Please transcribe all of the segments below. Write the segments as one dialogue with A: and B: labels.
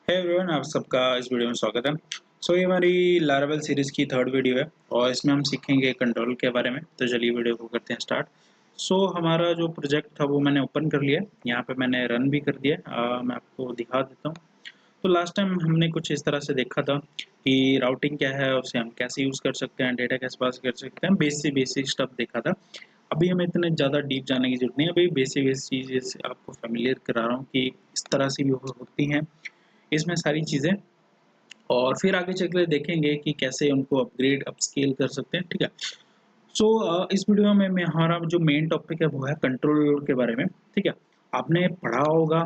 A: Hey everyone, आप सबका इस वीडियो में स्वागत है। ये हमारी लारावेल सीरीज की थर्ड वीडियो है और इसमें हम सीखेंगे कंट्रोल के बारे में। तो चलिए वीडियो को करते हैं स्टार्ट। हमारा जो प्रोजेक्ट था वो मैंने ओपन कर लिया। यहाँ पे मैंने रन भी कर दिया। मैं आपको दिखा देता हूँ। तो लास्ट टाइम हमने कुछ इस तरह से देखा था कि राउटिंग क्या है, उसे हम कैसे यूज़ कर सकते हैं, डेटा कैसे पास कर सकते हैं, बेसिक स्टफ देखा था। अभी हमें इतने ज़्यादा डीप जाने की जरूरत नहीं है। अभी बेसिक चीज़ें आपको फेमिलियर करा रहा हूँ कि इस तरह से भी होती हैं इसमें सारी चीज़ें। और फिर आगे चल के देखेंगे कि कैसे उनको अपग्रेड अपस्केल कर सकते हैं। ठीक है। इस वीडियो में हमारा जो मेन टॉपिक है वो है कंट्रोल के बारे में। ठीक है। आपने पढ़ा होगा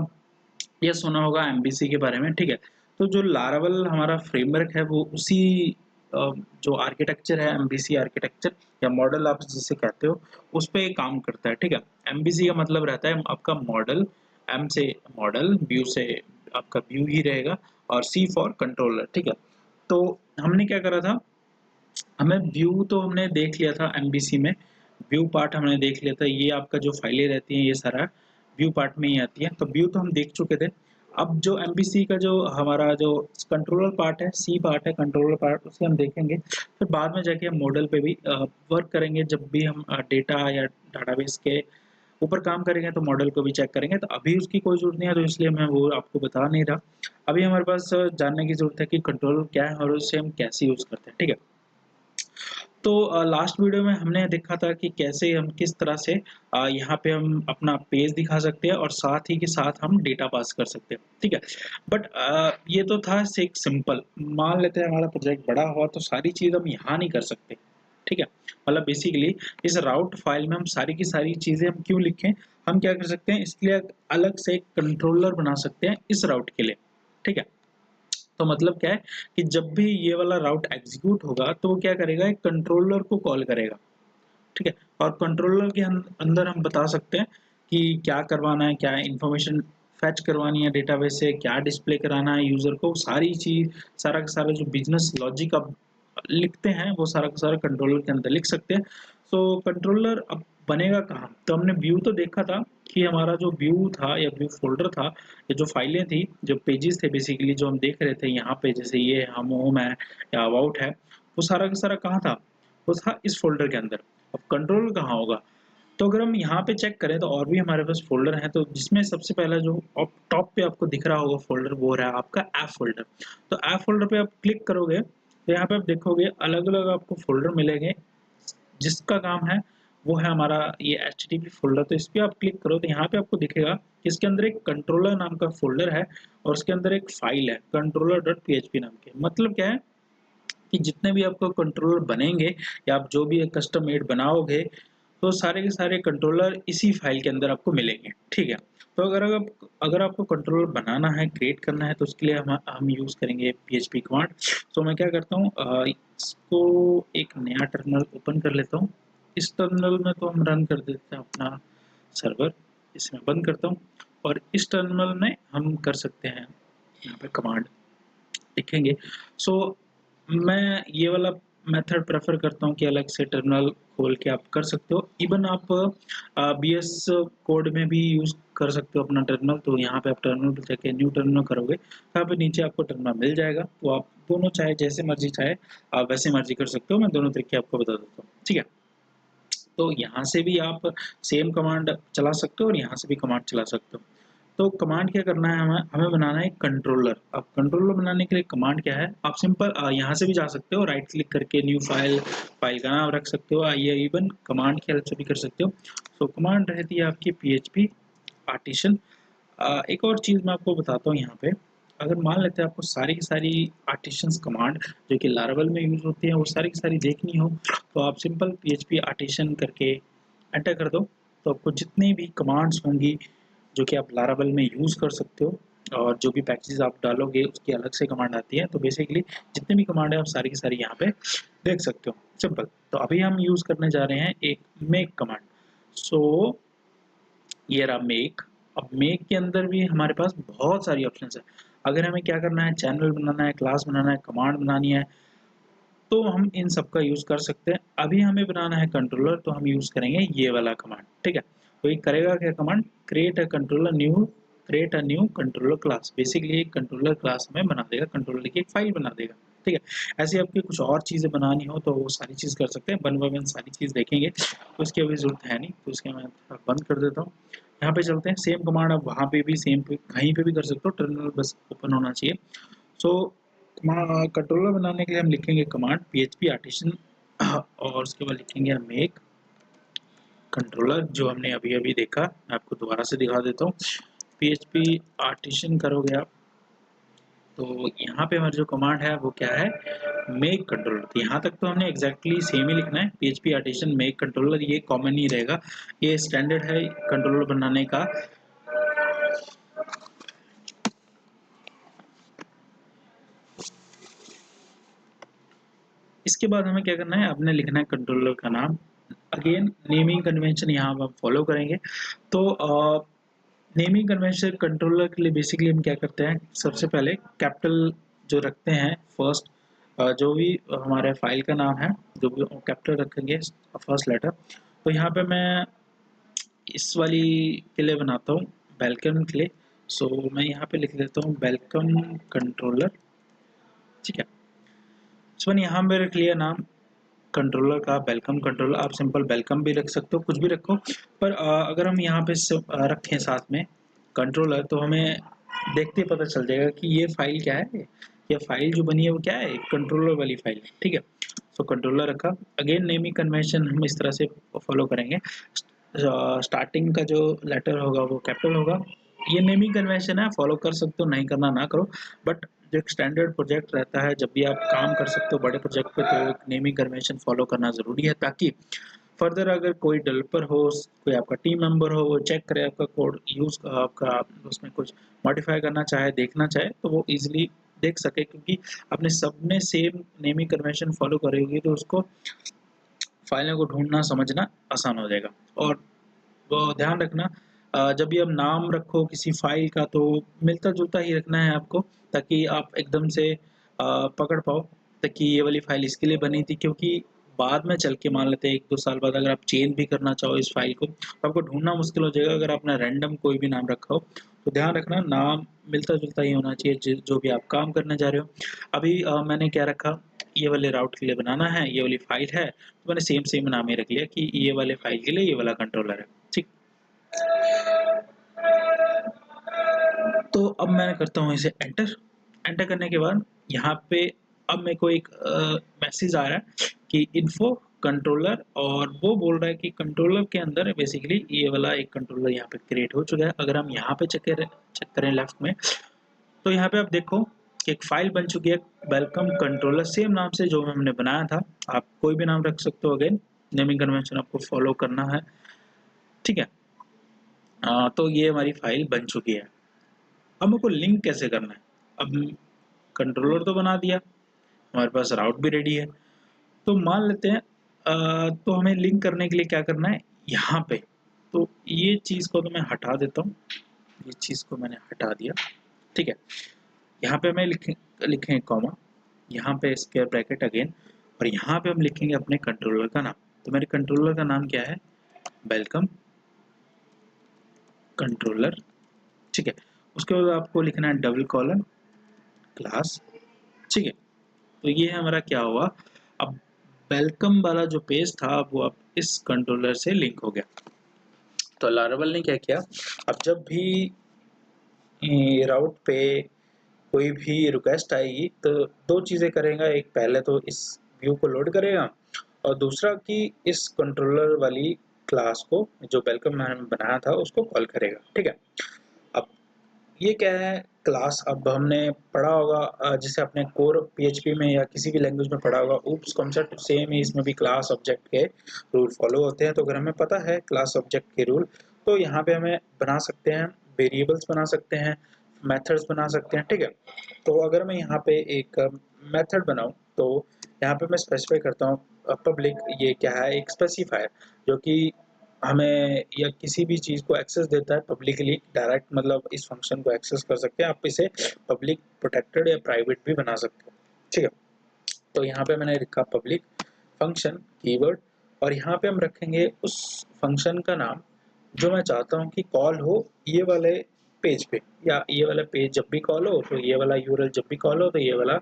A: या सुना होगा एमबीसी के बारे में। ठीक है। तो जो लारावेल हमारा फ्रेमवर्क है वो उसी जो आर्किटेक्चर है, एमबीसी आर्किटेक्चर या मॉडल आप जिसे कहते हो, उस पे काम करता है। ठीक है। एमबीसी का मतलब रहता है आपका मॉडल, एम से मॉडल, व्यू से आपका व्यू ही रहेगा, और सी फॉर कंट्रोलर। ठीक है। तो हमने क्या करा था, हमें व्यू तो हमने देख लिया था एमबीसी में। व्यू पार्ट हमने देख लिया था। ये आपका जो फाइलें रहती हैं ये सारा व्यू पार्ट में ही आती है। तो व्यू तो हम देख चुके थे। अब जो एमबीसी का जो हमारा जो कंट्रोलर पार्ट है, सी पार्ट है कंट्रोलर पार्ट, उसे हम देखेंगे। फिर बाद में जाके हम मॉडल पे भी वर्क करेंगे। जब भी हम डेटा या डाटाबेस के ऊपर काम करेंगे तो मॉडल को भी चेक करेंगे। तो अभी उसकी कोई जरूरत नहीं है, तो इसलिए मैं वो आपको बता नहीं रहा। अभी हमारे पास जानने की जरूरत है कि कंट्रोल क्या है और उसे हम कैसे यूज करते हैं। ठीक है। तो लास्ट वीडियो में हमने देखा था कि कैसे हम किस तरह से यहाँ पे हम अपना पेज दिखा सकते हैं और साथ ही के साथ हम डेटा पास कर सकते हैं। ठीक है। बट ये तो था एक सिंपल। मान लेते हैं हमारा प्रोजेक्ट बड़ा हुआ तो सारी चीज हम यहाँ नहीं कर सकते। ठीक है। मतलब बेसिकली इस राउट फाइल में हम सारी की सारी चीजें हम क्यों लिखें। हम क्या कर सकते हैं, इसके लिए अलग से एक कंट्रोलर बना सकते हैं इस राउट के लिए। ठीक है। तो मतलब क्या है कि जब भी ये वाला राउट एग्जीक्यूट होगा तो वो क्या करेगा, एक कंट्रोलर को कॉल करेगा। ठीक है। और कंट्रोलर के अंदर हम बता सकते हैं कि क्या करवाना है, क्या इंफॉर्मेशन फैच करवानी है डेटाबेस से, क्या डिस्प्ले कराना है यूजर को, सारी चीज, सारा का सारा जो बिजनेस लॉजिक आप लिखते हैं वो सारा का सारा कंट्रोलर के अंदर लिख सकते हैं। कंट्रोलर अब बनेगा कहाँ, तो हमने व्यू तो देखा था कि हमारा जो व्यू था या व्यू फोल्डर था या जो फाइलें थी, जो पेजेस थे बेसिकली जो हम देख रहे थे यहाँ पे, जैसे ये हम होम है या अबाउट है, वो सारा का सारा कहाँ था, वो था इस फोल्डर के अंदर। अब कंट्रोल कहाँ होगा, तो अगर हम यहाँ पे चेक करें तो और भी हमारे पास फोल्डर हैं। तो जिसमें सबसे पहला जो टॉप पे आपको दिख रहा होगा फोल्डर, वो रहा आपका ऐप फोल्डर। तो ऐप फोल्डर पे आप क्लिक करोगे तो यहाँ पे आप देखोगे अलग अलग आपको फोल्डर मिलेंगे। जिसका काम है वो है हमारा ये HTTP फोल्डर। तो इस पे आप क्लिक करो तो यहाँ पे आपको दिखेगा कि इसके अंदर एक कंट्रोलर नाम का फोल्डर है और उसके अंदर एक फाइल है controller.php नाम के। मतलब क्या है कि जितने भी आपको कंट्रोलर बनेंगे या आप जो भी कस्टम मेड बनाओगे तो सारे के सारे कंट्रोलर इसी फाइल के अंदर आपको मिलेंगे। ठीक है। तो अगर आपको कंट्रोलर बनाना है, क्रिएट करना है, तो उसके लिए हम यूज करेंगे PHP कमांड। मैं क्या करता हूँ, इसको एक नया टर्मिनल ओपन कर लेता हूँ। इस टर्मिनल में तो हम रन कर देते हैं अपना सर्वर, इसमें बंद करता हूँ। और इस टर्मिनल में हम कर सकते हैं यहाँ पे कमांड लिखेंगे। सो मैं ये वाला मेथड प्रेफर करता हूँ कि अलग से टर्मिनल खोल के आप कर सकते हो। इवन आप BS कोड में भी यूज कर सकते हो अपना टर्मिनल। तो यहाँ पे आप टर्मिनल पे जाके न्यू टर्मिनल करोगे तो यहाँ पे नीचे आपको टर्मिनल मिल जाएगा। तो आप दोनों चाहे जैसे मर्जी चाहे आप वैसे मर्जी कर सकते हो। मैं दोनों तरीके आपको बता देता हूँ। ठीक है। तो यहाँ से भी आप सेम कमांड चला सकते हो और यहाँ से भी कमांड चला सकते हो। तो कमांड क्या करना है, हमें हमें बनाना है कंट्रोलर। अब कंट्रोलर बनाने के लिए कमांड क्या है, आप सिंपल यहाँ से भी जा सकते हो, राइट क्लिक करके न्यू फाइल, फाइल का नाम रख सकते हो, या इवन कमांड की हेल्प से भी कर सकते हो। कमांड रहती है आपकी PHP पार्टीशन। एक और चीज़ मैं आपको बताता हूँ यहाँ पे। अगर मान लेते हैं आपको सारी की सारी आर्टिशंस कमांड जो कि लारावेल में यूज होती है वो सारी की सारी देखनी हो, तो आप सिंपल PHP आर्टिशन करके एंटर कर दो। तो आपको जितनी भी कमांड्स होंगी जो कि आप लारावेल में यूज़ कर सकते हो, और जो भी पैकेजेस आप डालोगे उसकी अलग से कमांड आती है। तो बेसिकली जितने भी कमांड है आप सारी की सारी यहाँ पे देख सकते हो, सिंपल। तो अभी हम यूज़ करने जा रहे हैं एक मेक कमांड। सो ये रहा मेक। अब मेक के अंदर भी हमारे पास बहुत सारी ऑप्शंस है। अगर हमें क्या करना है, चैनल बनाना है, क्लास बनाना है, कमांड बनानी है, तो हम इन सब का यूज कर सकते हैं। अभी हमें बनाना है कंट्रोलर, तो हम यूज करेंगे ये वाला कमांड। ठीक है। तो ये करेगा क्या command, create a controller new create a new controller class. Basically एक कंट्रोलर क्लास हमें बना देगा, कंट्रोलर की एक फाइल बना देगा, ठीक है। ऐसे आपकी कुछ और चीज़ें बनानी हो तो वो सारी चीज़ कर सकते हैं, वन बाय वन सारी चीज़ देखेंगे, तो उसकी अभी ज़रूरत है नहीं, तो उसके मैं थोड़ा बंद कर देता हूँ। यहाँ पे चलते हैं, सेम कमांड आप वहाँ पे भी सेम पे कहीं पे भी कर सकते हो, टर्मिनल बस ओपन होना चाहिए। सो कंट्रोलर बनाने के लिए हम लिखेंगे कमांड php आर्टिसन और उसके बाद लिखेंगे मेक कंट्रोलर, जो हमने अभी अभी देखा। मैं आपको दोबारा से दिखा देता हूँ। php आर्टिसन करोगे आप तो यहाँ पे हमारी जो कमांड है वो क्या है, मेक कंट्रोलर। तो यहाँ तक तो हमने एग्जैक्टली सेम ही लिखना है, php आर्टिसन मेक कंट्रोलर, ये कॉमन ही रहेगा, ये स्टैंडर्ड है कंट्रोलर बनाने का। इसके बाद हमें क्या करना है, आपने लिखना है कंट्रोलर का नाम। अगेन नेमिंग कन्वेंशन यहाँ हम फॉलो करेंगे। तो नेमिंग कन्वेंशन कंट्रोलर के लिए बेसिकली हम क्या करते हैं, सबसे पहले कैपिटल जो रखते हैं फर्स्ट, जो भी हमारे फाइल का नाम है जो भी कैपिटल रखेंगे फर्स्ट लेटर। तो यहाँ पे मैं इस वाली के लिए बनाता हूँ वेलकम के लिए। सो मैं यहाँ पे लिख लेता हूँ वेलकम कंट्रोलर, ठीक है। सो मैंने यहाँ पे रख लिया नाम कंट्रोलर का वेलकम कंट्रोलर। आप सिंपल वेलकम भी रख सकते हो, कुछ भी रखो, पर अगर हम यहाँ पे रखें साथ में कंट्रोलर तो हमें देखते ही पता चल जाएगा कि ये फाइल क्या है, ये फाइल जो बनी है वो क्या है, कंट्रोलर वाली फाइल, ठीक है। सो कंट्रोलर रखा। अगेन नेमिंग कन्वेंशन हम इस तरह से फॉलो करेंगे, स्टार्टिंग का जो लेटर होगा वो कैपिटल होगा। ये नेमिंग कन्वेंशन है, फॉलो कर सकते हो, नहीं करना ना करो, बट जो एक स्टैंडर्ड प्रोजेक्ट रहता है, जब भी आप काम कर सकते हो बड़े प्रोजेक्ट पे, तो एक नेमिंग कन्वेंशन फॉलो करना ज़रूरी है, ताकि फर्दर अगर कोई डेवलपर हो, कोई आपका टीम मेंबर हो, वो चेक करे आपका कोड, यूज़ आपका उसमें कुछ मॉडिफाई करना चाहे, देखना चाहे, तो वो ईजिली देख सके, क्योंकि आपने सबने सेम नेमिंग कन्वेंशन फॉलो करी होगी, तो उसको फाइलों को ढूंढना समझना आसान हो जाएगा। और वो ध्यान रखना, जब भी आप नाम रखो किसी फाइल का तो मिलता जुलता ही रखना है आपको, ताकि आप एकदम से पकड़ पाओ, ताकि ये वाली फाइल इसके लिए बनी थी, क्योंकि बाद में चल के मान लेते हैं 1-2 साल बाद अगर आप चेंज भी करना चाहो इस फाइल को, तो आपको ढूंढना मुश्किल हो जाएगा अगर आपने रैंडम कोई भी नाम रखा हो। तो ध्यान रखना, नाम मिलता जुलता ही होना चाहिए जो भी आप काम करने जा रहे हो। अभी मैंने क्या रखा, ये वाले राउट के लिए बनाना है, ये वाली फाइल है, तो मैंने सेम सेम नाम ही रख लिया कि ये वाले फाइल के लिए ये वाला कंट्रोलर है, ठीक। तो अब मैं करता हूँ इसे एंटर। एंटर करने के बाद यहाँ पे अब मेरे को एक मैसेज आ रहा है कि इन्फो कंट्रोलर, और वो बोल रहा है कि कंट्रोलर के अंदर बेसिकली ये वाला एक कंट्रोलर यहाँ पे क्रिएट हो चुका है। अगर हम यहाँ पे चेक करें लेफ्ट में, तो यहाँ पे आप देखो कि एक फाइल बन चुकी है वेलकम कंट्रोलर, सेम नाम से जो हमने बनाया था। आप कोई भी नाम रख सकते हो, अगेन नेमिंग कन्वेंशन आपको फॉलो करना है, ठीक है। तो ये हमारी फाइल बन चुकी है। अब मेरे को लिंक कैसे करना है, अब कंट्रोलर तो बना दिया, हमारे पास राउट भी रेडी है, तो मान लेते हैं तो हमें लिंक करने के लिए क्या करना है यहाँ पे। तो ये चीज़ को तो मैं हटा देता हूँ, ये चीज़ को मैंने हटा दिया, ठीक है। यहाँ पे हमें लिखें कॉमा, यहाँ पे स्क्वायर ब्रैकेट अगेन, और यहाँ पे हम लिखेंगे अपने कंट्रोलर का नाम। तो मेरे कंट्रोलर का नाम क्या है, वेलकम कंट्रोलर, ठीक है। उसके बाद आपको लिखना है डबल कॉलन क्लास, ठीक है। तो ये हमारा क्या हुआ, अब वेलकम वाला जो पेज था वो अब इस कंट्रोलर से लिंक हो गया। तो लारावेल ने क्या किया, अब जब भी राउट पे कोई भी रिक्वेस्ट आएगी तो दो चीज़ें करेगा, एक पहले तो इस व्यू को लोड करेगा, और दूसरा कि इस कंट्रोलर वाली क्लास को जो वेलकम मैंने बनाया था उसको कॉल करेगा, ठीक है। अब ये क्या है क्लास, अब हमने पढ़ा होगा जैसे अपने कोर पीएचपी में या किसी भी लैंग्वेज में पढ़ा होगा, ऊप्स कॉन्सेप्ट सेम ही इसमें भी क्लास ऑब्जेक्ट के रूल फॉलो होते हैं। तो अगर हमें पता है क्लास ऑब्जेक्ट के रूल, तो यहाँ पे हमें बना सकते हैं वेरिएबल्स, बना सकते हैं मेथड्स, बना सकते हैं, ठीक है। तो अगर मैं यहाँ पे एक मेथड बनाऊँ तो यहाँ पे मैं स्पेसिफाई करता हूँ पब्लिक, ये क्या है, एक स्पेसिफायर जो कि हमें या किसी भी चीज़ को एक्सेस देता है पब्लिकली डायरेक्ट, मतलब इस फंक्शन को एक्सेस कर सकते हैं आप, इसे पब्लिक प्रोटेक्टेड या प्राइवेट भी बना सकते हो, ठीक है। तो यहाँ पे मैंने लिखा पब्लिक फंक्शन कीवर्ड, और यहाँ पे हम रखेंगे उस फंक्शन का नाम जो मैं चाहता हूँ कि कॉल हो ये वाले पेज पे, या ये वाला पेज जब भी कॉल हो तो ये वाला यूआरएल जब भी कॉल हो तो ये वाला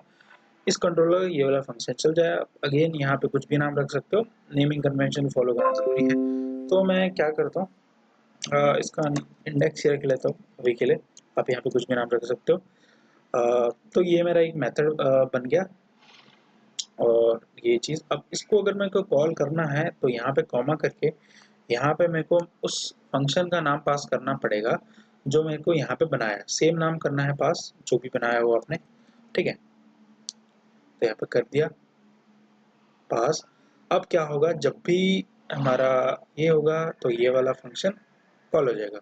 A: इस कंट्रोलर ये वाला फंक्शन चल जाए। अगेन यहाँ पे कुछ भी नाम रख सकते हो, नेमिंग कन्वेंशन फॉलो करना जरूरी है। तो मैं क्या करता हूँ, इसका इंडेक्स ही रख लेता हूँ अभी के लिए। आप यहाँ पे कुछ भी नाम रख सकते हो। तो ये मेरा एक मेथड बन गया। और ये चीज़ अब इसको अगर मेरे को कॉल करना है तो यहाँ पे कॉमा करके यहाँ पे मेरे को उस फंक्शन का नाम पास करना पड़ेगा जो मेरे को यहाँ पे बनाया है। सेम नाम करना है पास जो भी बनाया हो आपने, ठीक है। तो यहाँ पे कर दिया पास। अब क्या होगा, जब भी हमारा ये होगा तो ये वाला फंक्शन कॉल हो जाएगा।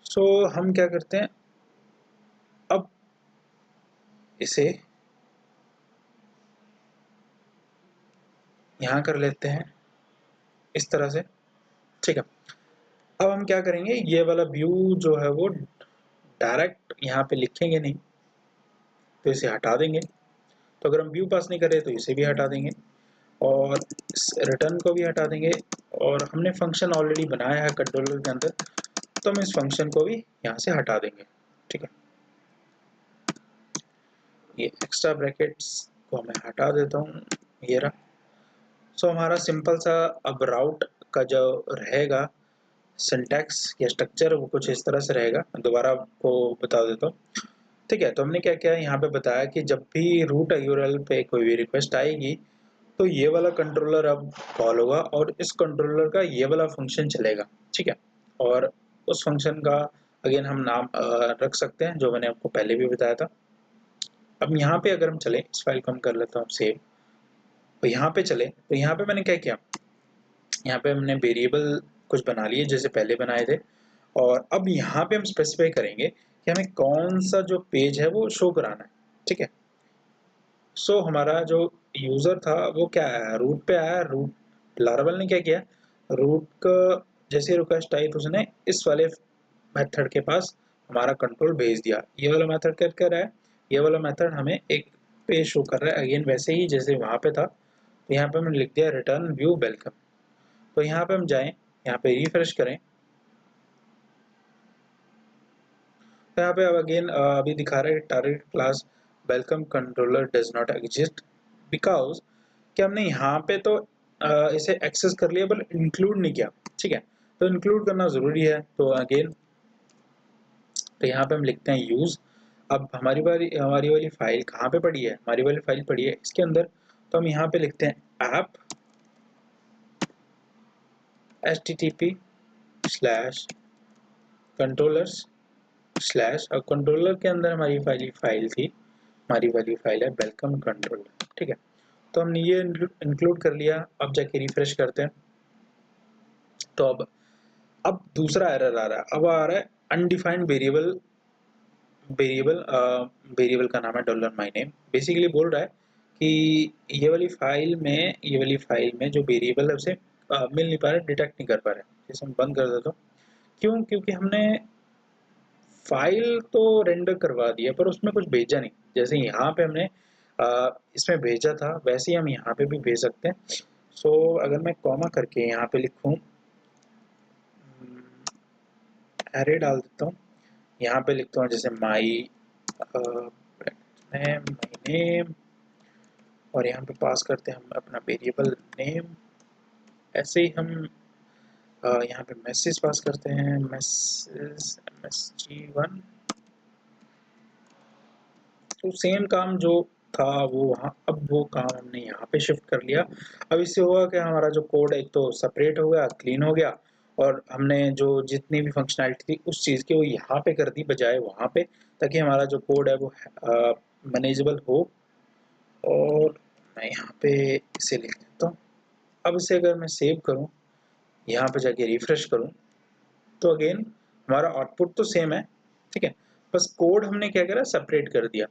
A: सो हम क्या करते हैं, अब इसे यहाँ कर लेते हैं इस तरह से, ठीक है। अब हम क्या करेंगे, ये वाला व्यू जो है वो डायरेक्ट यहाँ पे लिखेंगे नहीं, तो इसे हटा देंगे। तो अगर हम व्यू पास नहीं करें तो इसे भी हटा देंगे और इस रिटर्न को भी हटा देंगे। और हमने फंक्शन ऑलरेडी बनाया है कंट्रोलर के अंदर, तो हम इस फंक्शन को भी यहाँ से हटा देंगे, ठीक है। ये एक्स्ट्रा ब्रैकेट्स को मैं हटा देता हूँ, ये रहा। सो हमारा सिंपल सा अब राउट का जो रहेगा सिंटैक्स या स्ट्रक्चर वो कुछ इस तरह से रहेगा। दोबारा आपको बता देता हूँ, ठीक है। तो हमने क्या किया, यहाँ पे बताया कि जब भी रूट यूआरएल पे कोई भी रिक्वेस्ट आएगी तो ये वाला कंट्रोलर अब कॉल होगा और इस कंट्रोलर का ये वाला फंक्शन चलेगा, ठीक है। और उस फंक्शन का अगेन हम नाम रख सकते हैं जो मैंने आपको पहले भी बताया था। अब यहाँ पे अगर हम चले, इस फाइल को हम कर लेता हूँ सेव। तो यहाँ पे चले तो यहाँ पे मैंने क्या किया, यहाँ पे हमने वेरिएबल कुछ बना लिए जैसे पहले बनाए थे। और अब यहाँ पे हम स्पेसिफाई करेंगे कि हमें कौन सा जो पेज है वो शो कराना है, ठीक है। सो हमारा जो यूजर था वो क्या आया, रूट पे आया। रूट लारावेल ने क्या किया, रूट का जैसे रिक्वेस्ट आई तो उसने इस वाले मेथड के पास हमारा कंट्रोल भेज दिया। ये वाला मेथड क्या कर रहा है, ये वाला मेथड हमें एक पेज शो कर रहा है अगेन वैसे ही जैसे वहाँ पे था। तो यहाँ पे हमने लिख दिया रिटर्न व्यू वेलकम। तो यहाँ पे हम जाएं, यहाँ पे रिफ्रेश करें, तो यहाँ पे अब अगेन अभी दिखा रहा है target class welcome controller does not exist because कि हमने यहाँ पे तो इसे एक्सेस कर लिया पर इंक्लूड नहीं किया, ठीक है। तो इंक्लूड करना ज़रूरी है। तो अगेन तो यहाँ पे हम लिखते हैं यूज़। अब हमारी वाली फाइल कहाँ पे पड़ी है, हमारी वाली फाइल पड़ी है इसके अंदर। तो हम यहाँ पे लिखते हैं ऐप http/controllers/ और कंट्रोलर के अंदर हमारी फाइल थी, हमारी वाली फाइल है वेलकम कंट्रोलर, ठीक है। तो हमने ये इंक्लूड कर लिया। अब जाके रिफ्रेश करते हैं तो अब दूसरा एरर आ रहा है। अब आ रहा है अनडिफाइंड वेरिएबल का नाम है $myName। बेसिकली बोल रहा है कि ये वाली फाइल में जो वेरिएबल है उसे मिल नहीं पा रहा है, डिटेक्ट नहीं कर पा रहा है। जैसे हम बंद कर देता हूँ, क्यों, क्योंकि हमने फाइल तो रेंडर करवा दिया पर उसमें कुछ भेजा नहीं। जैसे यहाँ पे हमने इसमें भेजा था वैसे ही हम यहाँ पे भी भेज सकते हैं। सो अगर मैं कॉमा करके यहाँ पे लिखूँ, एरे डाल देता हूँ, यहाँ पे लिखता हूँ जैसे माई नेम और यहाँ पे पास करते हैं हम अपना वेरिएबल नेम। ऐसे ही हम यहाँ पे मैसेज पास करते हैं, मैसेज msg1। तो सेम काम जो था वो वहाँ, अब वो काम हमने यहाँ पे शिफ्ट कर लिया। अब इससे हुआ कि हमारा जो कोड एक तो सेपरेट हो गया, क्लीन हो गया और हमने जो जितनी भी फंक्शनैलिटी थी उस चीज़ की वो यहाँ पे कर दी बजाय वहाँ पे, ताकि हमारा जो कोड है वो मैनेजेबल हो। और मैं यहाँ पे इसे लिख देता हूँ। अब इसे अगर मैं सेव करूँ, यहाँ पे जाके रिफ्रेश करूँ, तो अगेन हमारा आउटपुट तो सेम है, ठीक है। बस कोड हमने क्या करा, सेपरेट कर दिया।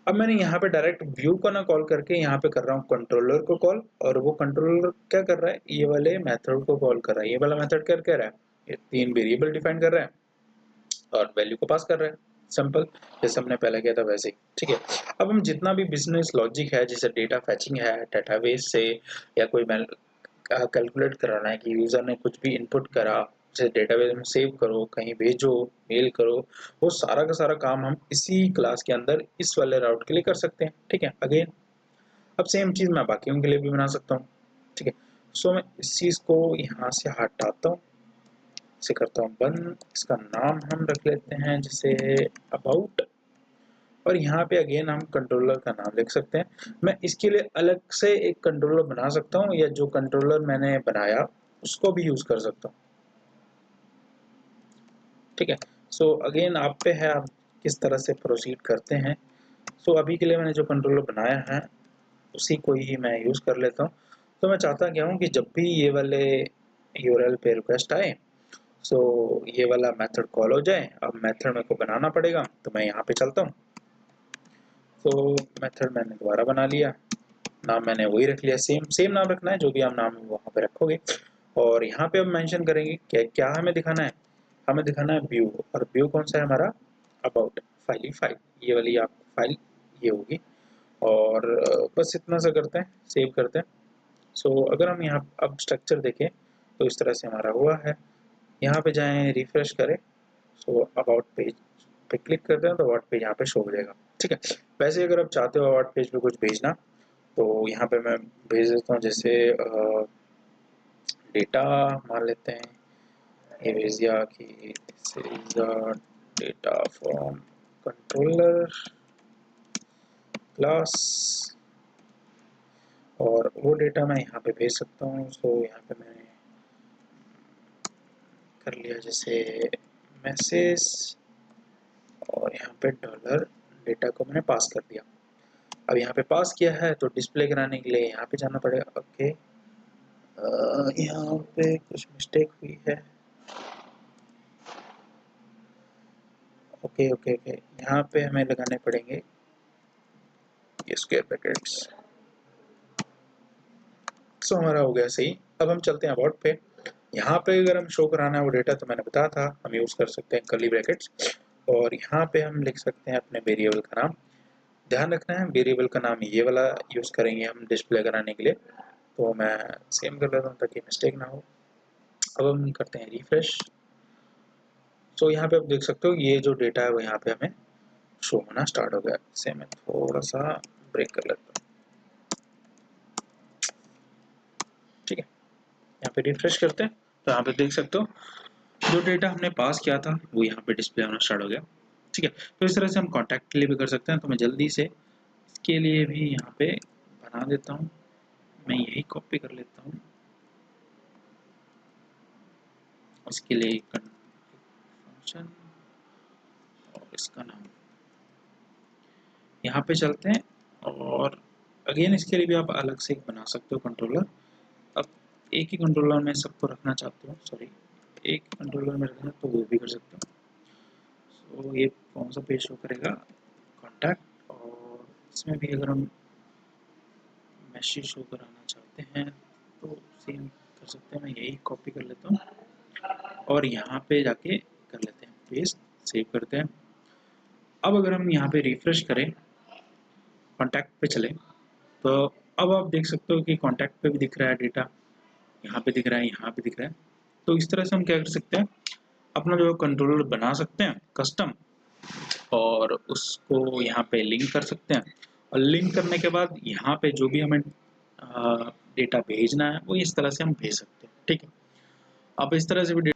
A: अब मैंने यहाँ पे डायरेक्ट व्यू को ना कॉल करके यहाँ पे कर रहा हूँ कंट्रोलर को कॉल, और वो कंट्रोलर क्या कर रहा है, ये वाले मेथड को कॉल कर रहा है। ये वाला मेथड क्या कर रहा है, ये 3 वेरिएबल डिफाइन कर रहा है और वैल्यू को पास कर रहा है। सिंपल, जैसे हमने पहले किया था वैसे ही, ठीक है। अब हम जितना भी बिजनेस लॉजिक है, जैसे डेटा फैचिंग है डेटाबेस से, या कोई कैलकुलेट कराना है कि यूजर ने कुछ भी इनपुट करा जैसे डेटाबेस में सेव करो, कहीं भेजो, मेल करो, वो सारा का सारा काम हम इसी क्लास के अंदर इस वाले राउट के लिए कर सकते हैं। ठीक है, अगेन अब सेम चीज़ मैं बाकियों के लिए भी बना सकता हूँ। ठीक है, सो मैं इस चीज़ को यहाँ से हटाता हूँ, इसे करता हूँ बंद। इसका नाम हम रख लेते हैं जैसे अबाउट, और यहाँ पे अगेन हम कंट्रोलर का नाम लिख सकते हैं। मैं इसके लिए अलग से एक कंट्रोलर बना सकता हूँ, या जो कंट्रोलर मैंने बनाया उसको भी यूज़ कर सकता हूँ। ठीक है, सो अगेन आप पे है, आप किस तरह से प्रोसीड करते हैं। सो अभी के लिए मैंने जो कंट्रोलर बनाया है उसी को ही मैं यूज़ कर लेता हूँ। तो मैं चाहता क्या हूँ कि जब भी ये वाले यूआरएल पे रिक्वेस्ट आए, सो ये वाला मेथड कॉल हो जाए। अब मेथड मेरे को बनाना पड़ेगा, तो मैं यहाँ पे चलता हूँ। तो मेथड मैंने दोबारा बना लिया, नाम मैंने वही रख लिया, सेम नाम रखना है, जो भी आप नाम वहाँ पे रखोगे। और यहाँ पे अब मेंशन करेंगे क्या क्या हमें दिखाना है। हमें दिखाना है व्यू, और व्यू कौन सा है हमारा, अबाउट फाइल, ये वाली आप फाइल ये होगी। और बस इतना सा करते हैं, सेव करते हैं। सो अगर हम यहाँ अब स्ट्रक्चर देखें तो इस तरह से हमारा हुआ है। यहाँ पे जाएं, रिफ्रेश करें, सो अबाउट पेज पे क्लिक करते हैं तो अबाउट पेज यहाँ पे शो हो जाएगा। ठीक है, वैसे अगर आप चाहते हो अबाउट पेज पे कुछ भेजना, तो यहाँ पे मैं भेज देता हूँ, जैसे डेटा मान लेते हैं, ये भेज दिया कि this is data from controller class, और वो डेटा मैं यहाँ पे भेज सकता हूँ। सो यहाँ पे मैंने कर लिया जैसे मैसेज, और यहाँ पे डॉलर डेटा को मैंने पास कर दिया। अब यहाँ पे पास किया है तो डिस्प्ले कराने के लिए यहाँ पे जाना पड़ेगा। ओके, यहाँ पे कुछ मिस्टेक हुई है। ओके ओके ओके, यहाँ पे हमें लगाने पड़ेंगे ये स्क्वायर ब्रैकेट्स। सो हमारा हो गया सही। अब हम चलते हैं अबाउट पे। यहाँ पे अगर हम शो कराना है वो डेटा, तो मैंने बताया था हम यूज़ कर सकते हैं कर्ली ब्रैकेट्स, और यहाँ पे हम लिख सकते हैं अपने वेरिएबल का नाम। ध्यान रखना है वेरिएबल का नाम ये वाला यूज़ करेंगे हम डिस्प्ले कराने के लिए। तो मैं सेम कर लेता हूँ ताकि मिस्टेक ना हो। अब हम करते हैं रिफ्रेश। सो यहाँ पे आप देख सकते हो ये जो डेटा है वो यहाँ पे हमें शो होना स्टार्ट हो गया। इसे मैं थोड़ा सा ब्रेक कर लेता हूँ। ठीक है, यहाँ पे रिफ्रेश करते हैं तो यहाँ पे देख सकते हो जो डेटा हमने पास किया था वो यहाँ पे डिस्प्ले होना स्टार्ट हो गया। ठीक है, तो इस तरह से हम कॉन्टैक्ट के लिए भी कर सकते हैं। तो मैं जल्दी से इसके लिए भी यहाँ पे बना देता हूँ, मैं यही कॉपी कर लेता हूँ। उसके लिए फंक्शन और इसका नाम यहाँ पे चलते हैं, और अगेन इसके लिए भी आप अलग से एक बना सकते हो कंट्रोलर। अब एक ही कंट्रोलर में सबको रखना चाहते हो, सॉरी एक कंट्रोलर में रखना तो वो भी कर सकते हो। सो ये कौन सा पेज शो करेगा, कॉन्टैक्ट, और इसमें भी अगर हम मैसेज शो कराना चाहते हैं तो सेम कर सकते हैं। मैं यही कॉपी कर लेता हूँ और यहाँ पे जाके कर लेते हैं पेस्ट, सेव करते हैं। अब अगर हम यहाँ पे रिफ्रेश करें, कॉन्टैक्ट पे चले, तो अब आप देख सकते हो कि कॉन्टैक्ट पे भी दिख रहा है डेटा, यहाँ पे दिख रहा है, यहाँ पे दिख रहा है। तो इस तरह से हम क्या कर सकते हैं, अपना जो कंट्रोलर बना सकते हैं कस्टम, और उसको यहाँ पे लिंक कर सकते हैं। और लिंक करने के बाद यहाँ पे जो भी हमें डेटा भेजना है वो इस तरह से हम भेज सकते हैं। ठीक है, अब इस तरह से भी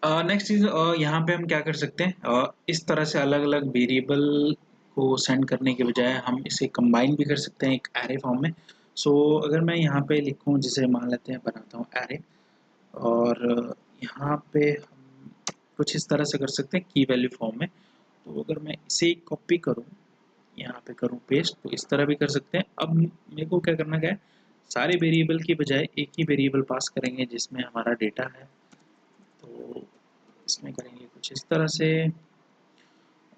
A: नेक्स्ट चीज़ यहाँ पे हम क्या कर सकते हैं, इस तरह से अलग अलग वेरिएबल को सेंड करने के बजाय हम इसे कंबाइन भी कर सकते हैं एक एरे फॉर्म में। सो अगर मैं यहाँ पे लिखूँ, जैसे मान लेते हैं बनाता हूँ एरे, और यहाँ पे हम कुछ इस तरह से कर सकते हैं की वैल्यू फॉर्म में। तो अगर मैं इसे कॉपी करूँ, यहाँ पे करूँ पेस्ट, तो इस तरह भी कर सकते हैं। अब मेरे को क्या करना क्या है, सारे वेरिएबल की बजाय एक ही वेरिएबल पास करेंगे जिसमें हमारा डेटा है। तो इसमें करेंगे कुछ इस तरह से,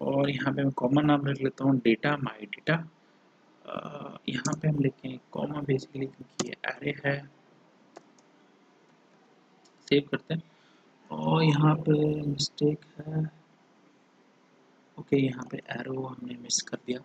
A: और यहाँ पे मैं कॉमन नाम रख लेता हूँ डेटा माई डेटा। यहाँ पे हम लिखें कॉमा बेसिकली क्योंकि ये एरे है। सेव करते हैं, और यहाँ पे मिस्टेक है, ओके यहाँ पे एरो हमने मिस कर दिया।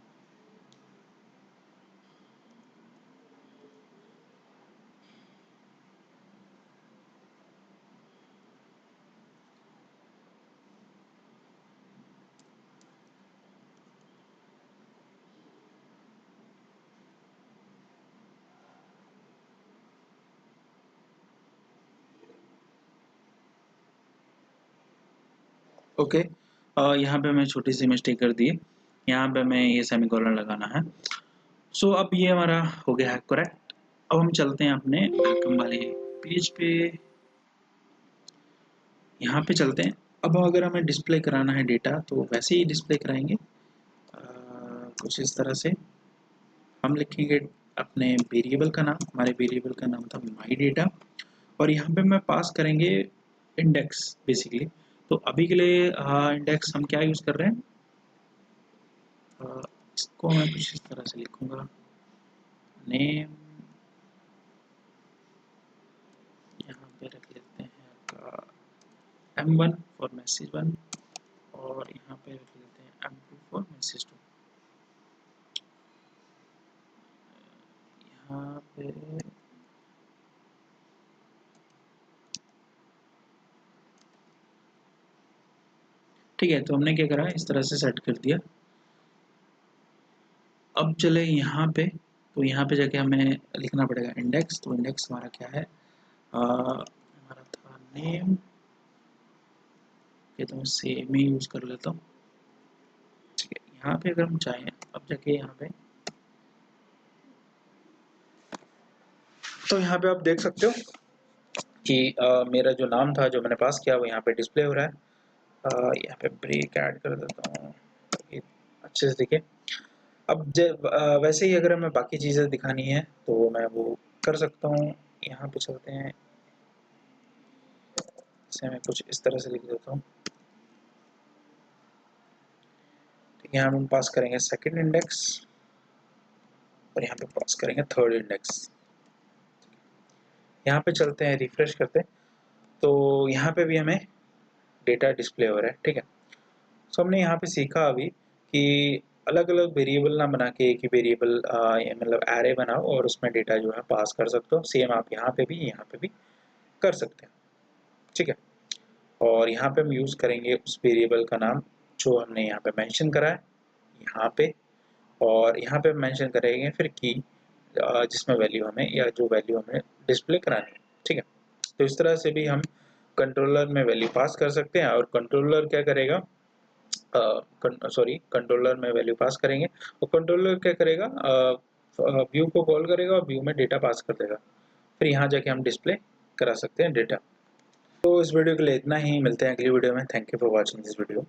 A: ओके, यहाँ पे मैं छोटी सी मिस्टेक कर दी, यहाँ पे मैं ये सेमीकोलन लगाना है। सो अब ये हमारा हो गया है करेक्ट। अब हम चलते हैं अपने वेलकम वाले पेज पे, यहाँ पे चलते हैं। अब अगर हमें डिस्प्ले कराना है डेटा तो वैसे ही डिस्प्ले कराएंगे, कुछ इस तरह से हम लिखेंगे अपने वेरिएबल का नाम, हमारे वेरिएबल का नाम था माई डेटा, और यहाँ पे मैं पास करेंगे इंडेक्स बेसिकली। तो अभी के लिए इंडेक्स हम क्या यूज़ कर रहे हैं, इसको मैं कुछ इस तरह से लिखूंगा, नेम यहाँ पे रख लेते हैं आपका M1 फॉर मैसेज 1, और यहाँ पे रख लेते हैं M2 फॉर मैसेज 2। यहाँ पे ठीक है, तो हमने क्या करा, इस तरह से सेट कर दिया। अब चले यहाँ पे, तो यहाँ पे जाके हमें लिखना पड़ेगा इंडेक्स। तो इंडेक्स हमारा क्या है, हमारा था नेम, ये तो मैं सेम ही यूज कर लेता हूँ। ठीक है, यहाँ पे अगर हम चाहें, अब जाके यहाँ पे, तो यहाँ पे आप देख सकते हो कि मेरा जो नाम था जो मैंने पास किया वो यहाँ पे डिस्प्ले हो रहा है। यहाँ पे ब्रेक ऐड कर देता हूँ अच्छे से दिखे। अब जब वैसे ही अगर हमें बाकी चीज़ें दिखानी है तो मैं वो कर सकता हूँ। यहाँ पे चलते हैं, इसे मैं कुछ इस तरह से लिख देता हूँ। ठीक है, हम पास करेंगे सेकंड इंडेक्स, और यहाँ पे पास करेंगे थर्ड इंडेक्स। यहाँ पे चलते हैं, रिफ्रेश करते हैं, तो यहाँ पे भी हमें डेटा डिस्प्ले हो रहा है। ठीक है, सो हमने यहाँ पे सीखा अभी कि अलग अलग वेरिएबल ना बना के एक ही वेरिएबल मतलब एरे बनाओ और उसमें डेटा जो है पास कर सकते हो। सेम आप यहाँ पे भी कर सकते हैं। ठीक है, और यहाँ पे हम यूज़ करेंगे उस वेरिएबल का नाम जो हमने यहाँ पे मेंशन करा है यहाँ पे, और यहाँ पे मेंशन करेंगे फिर की जिसमें वैल्यू हमें, या जो वैल्यू हमें डिस्प्ले करानी है। ठीक है, तो इस तरह से भी हम कंट्रोलर में वैल्यू पास कर सकते हैं, और कंट्रोलर क्या करेगा, कंट्रोलर में वैल्यू पास करेंगे और कंट्रोलर क्या करेगा, व्यू को कॉल करेगा और व्यू में डेटा पास कर देगा। फिर यहाँ जाके हम डिस्प्ले करा सकते हैं डेटा। तो इस वीडियो के लिए इतना ही, मिलते हैं अगली वीडियो में। Thank you for watching this video.